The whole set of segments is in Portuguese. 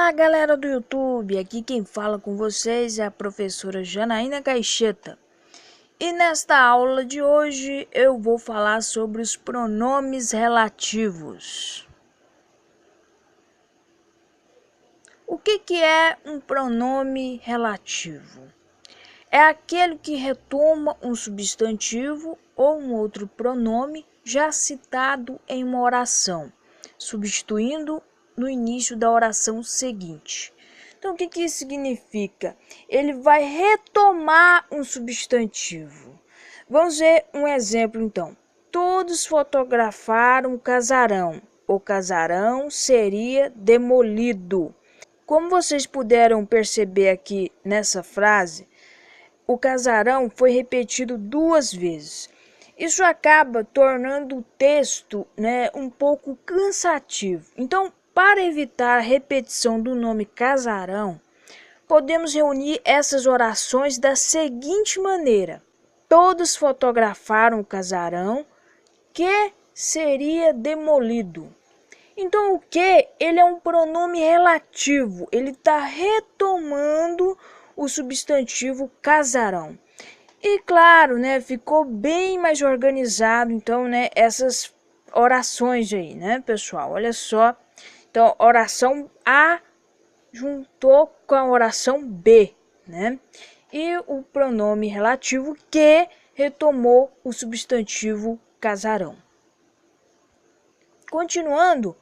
Olá, galera do YouTube, aqui quem fala com vocês é a professora Janaína Caixeta. E nesta aula de hoje eu vou falar sobre os pronomes relativos. O que é um pronome relativo? É aquele que retoma um substantivo ou um outro pronome já citado em uma oração, substituindo no início da oração seguinte. Então, o que isso significa? Ele vai retomar um substantivo. Vamos ver um exemplo, então. Todos fotografaram o casarão. O casarão seria demolido. Como vocês puderam perceber aqui nessa frase, o casarão foi repetido 2 vezes. Isso acaba tornando o texto, um pouco cansativo. Então, para evitar a repetição do nome casarão, podemos reunir essas orações da seguinte maneira: todos fotografaram o casarão que seria demolido. Então, o que? Ele é um pronome relativo. Ele está retomando o substantivo casarão. E claro, ficou bem mais organizado, então, essas orações aí, pessoal? Olha só. Então, oração A juntou com a oração B, E o pronome relativo que retomou o substantivo casarão. Continuando,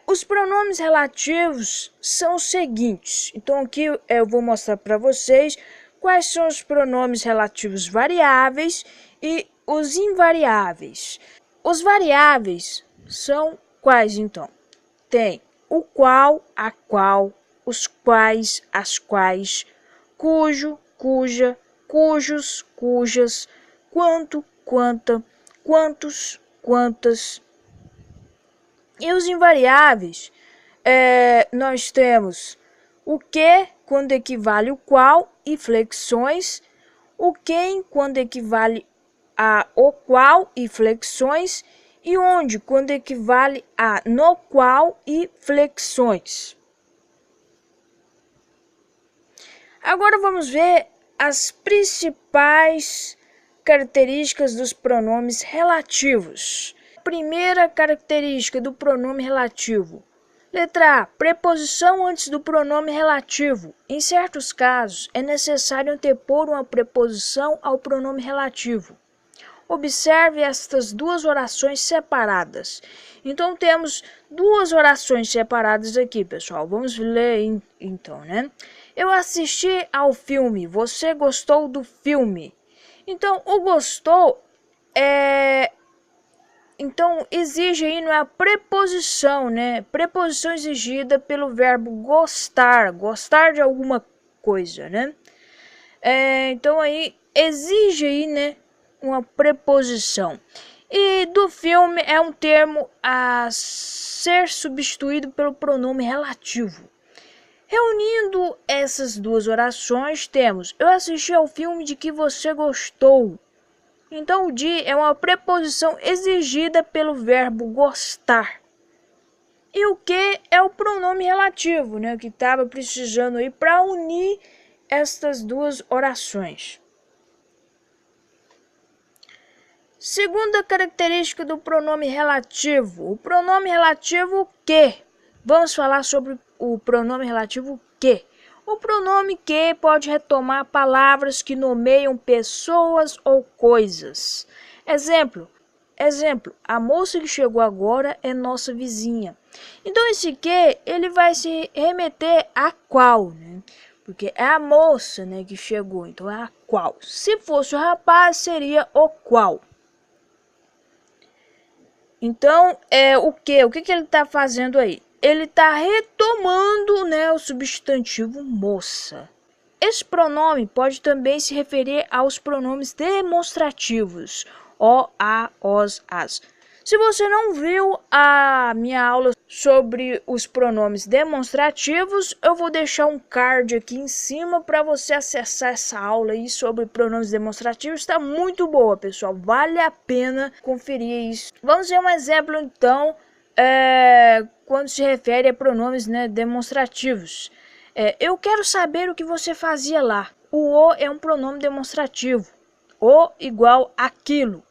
os pronomes relativos são os seguintes. Então, aqui eu vou mostrar para vocês quais são os pronomes relativos variáveis e os invariáveis. Os variáveis são quais, então? Tem o qual, a qual, os quais, as quais, cujo, cuja, cujos, cujas, quanto, quanta, quantos, quantas. E os invariáveis, nós temos o que quando equivale o qual e flexões, o quem quando equivale a o qual e flexões, e onde quando equivale a no qual e flexões. Agora vamos ver as principais características dos pronomes relativos. Primeira característica do pronome relativo. Letra A. Preposição antes do pronome relativo. Em certos casos, é necessário antepor uma preposição ao pronome relativo. Observe estas 2 orações separadas. Então, temos 2 orações separadas aqui, pessoal. Vamos ler, então, Eu assisti ao filme. Você gostou do filme? Então, o gostou Então, exige aí, a preposição, Preposição exigida pelo verbo gostar, gostar de alguma coisa, Então, aí, exige aí, uma preposição. E do filme é um termo a ser substituído pelo pronome relativo. Reunindo essas 2 orações, temos: eu assisti ao filme de que você gostou. Então, o de é uma preposição exigida pelo verbo gostar. E o que é o pronome relativo, que estava precisando aí para unir estas 2 orações. Segunda característica do pronome relativo. O pronome relativo que. Vamos falar sobre o pronome relativo que. O pronome que pode retomar palavras que nomeiam pessoas ou coisas. Exemplo, a moça que chegou agora é nossa vizinha. Então, esse que, ele vai se remeter a qual, Porque é a moça, que chegou, então é a qual. Se fosse o rapaz, seria o qual. Então, o que? O que ele está fazendo aí? Ele está retomando, o substantivo moça. Esse pronome pode também se referir aos pronomes demonstrativos, o, a, os, as. Se você não viu a minha aula sobre os pronomes demonstrativos, eu vou deixar um card aqui em cima para você acessar essa aula aí sobre pronomes demonstrativos. Está muito boa, pessoal. Vale a pena conferir isso. Vamos ver um exemplo, então, quando se refere a pronomes, né, demonstrativos. Eu quero saber o que você fazia lá. O é um pronome demonstrativo. O igual aquilo,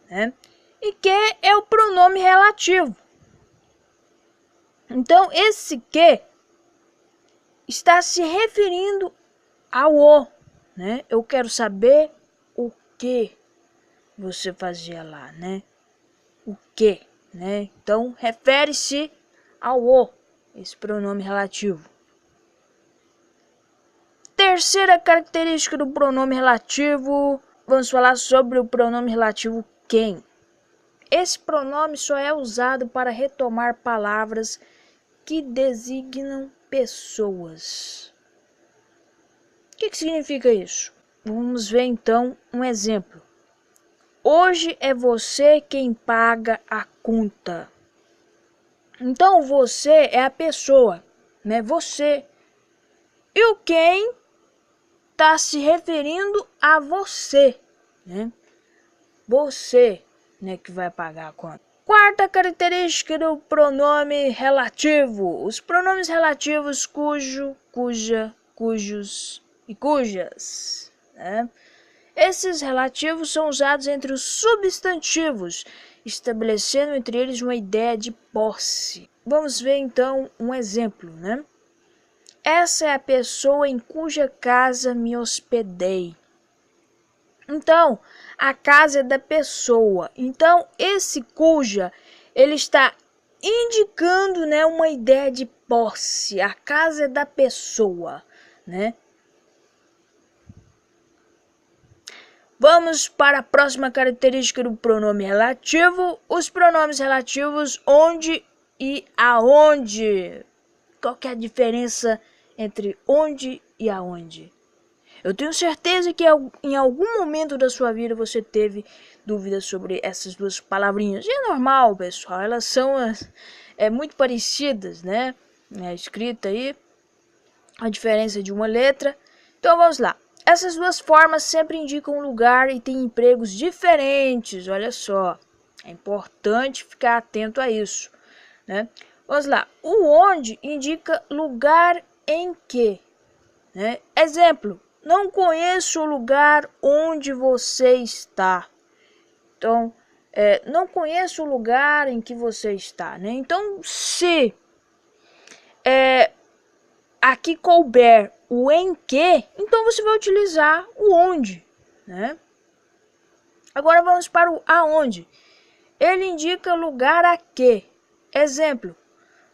né? E que é o pronome relativo. Então, esse que está se referindo ao o, né? Eu quero saber o que você fazia lá, né? O que, né? Então, refere-se ao o, esse pronome relativo. Terceira característica do pronome relativo, vamos falar sobre o pronome relativo quem. Esse pronome só é usado para retomar palavras que designam pessoas. O que significa isso? Vamos ver então um exemplo. Hoje é você quem paga a conta. Então você é a pessoa, né? Você. E o quem está se referindo a você, né? Você, né, que vai pagar a conta. Quarta característica do pronome relativo. Os pronomes relativos cujo, cuja, cujos e cujas, né? Esses relativos são usados entre os substantivos, estabelecendo entre eles uma ideia de posse. Vamos ver então um exemplo, né? Essa é a pessoa em cuja casa me hospedei. Então, a casa é da pessoa. Então, esse cuja, ele está indicando, né, uma ideia de posse. A casa é da pessoa, né? Vamos para a próxima característica do pronome relativo. Os pronomes relativos onde e aonde. Qual que é a diferença entre onde e aonde? Eu tenho certeza que em algum momento da sua vida você teve dúvidas sobre essas duas palavrinhas. E é normal, pessoal. Elas são muito parecidas, né? A escrita aí, a diferença de uma letra. Então vamos lá. Essas duas formas sempre indicam um lugar e têm empregos diferentes. Olha só. É importante ficar atento a isso, né? Vamos lá. O onde indica lugar em que, né? Exemplo. Não conheço o lugar onde você está. Então, não conheço o lugar em que você está, né? Então, se aqui couber o em que, então você vai utilizar o onde, né? Agora vamos para o aonde. Ele indica lugar a que. Exemplo.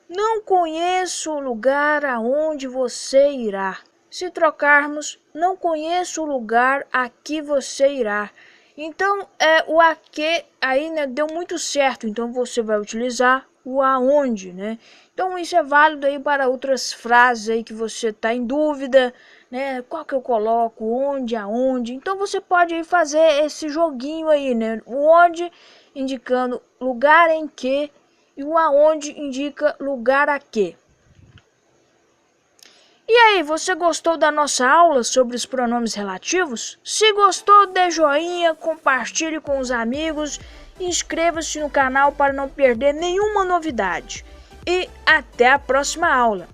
Não conheço o lugar aonde você irá. Se trocarmos, não conheço o lugar a que você irá. Então, o a que aí, né, deu muito certo. Então, você vai utilizar o aonde, né? Então, isso é válido aí para outras frases aí que você está em dúvida, né? Qual que eu coloco, onde, aonde. Então, você pode aí fazer esse joguinho aí, né? O onde indicando lugar em que e o aonde indica lugar a que. E aí, você gostou da nossa aula sobre os pronomes relativos? Se gostou, dê joinha, compartilhe com os amigos e inscreva-se no canal para não perder nenhuma novidade. E até a próxima aula!